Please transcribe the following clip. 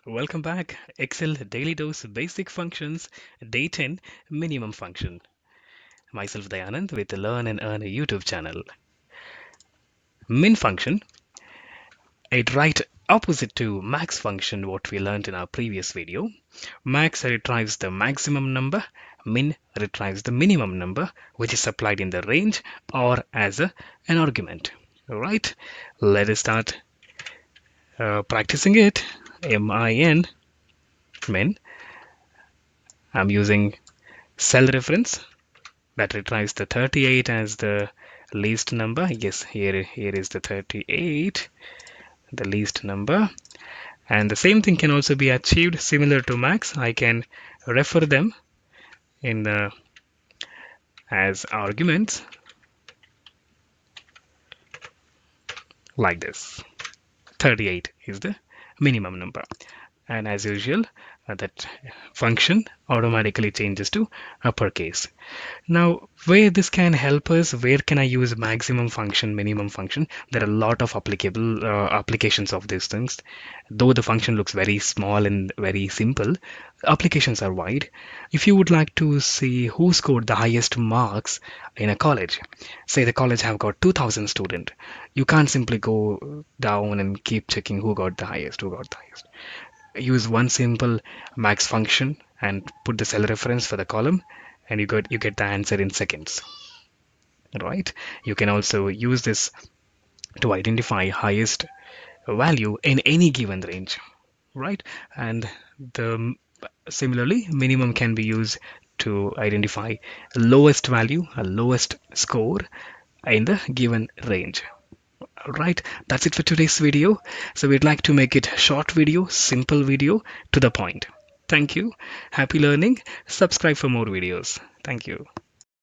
Welcome back. Excel Daily Dose Basic Functions, Day 10 Minimum Function. Myself Dayanand with the Learn and Earn YouTube channel. Min function, it right opposite to max function what we learned in our previous video. Max retrieves the maximum number, min retrieves the minimum number which is supplied in the range or as an argument. Alright, let us start practicing it. Min, min. I'm using cell reference that retrieves the 38 as the least number. Yes, here is the 38, the least number. And the same thing can also be achieved similar to max. I can refer them in the as arguments like this. 38 is the minimum number. And as usual, that function automatically changes to uppercase. Now, where this can help us, where can I use maximum function, minimum function? There are a lot of applicable applications of these things. Though the function looks very small and very simple, applications are wide. If you would like to see who scored the highest marks in a college, say the college have got 2000 students, you can't simply go down and keep checking who got the highest, who got the highest. Use one simple max function and put the cell reference for the column, and you get the answer in seconds. Right? You can also use this to identify highest value in any given range. Right? And the similarly, minimum can be used to identify lowest value, a lowest score in the given range. Right, that's it for today's video. So we'd like to make it a short video, simple video, to the point. Thank you. Happy learning. Subscribe for more videos. Thank you.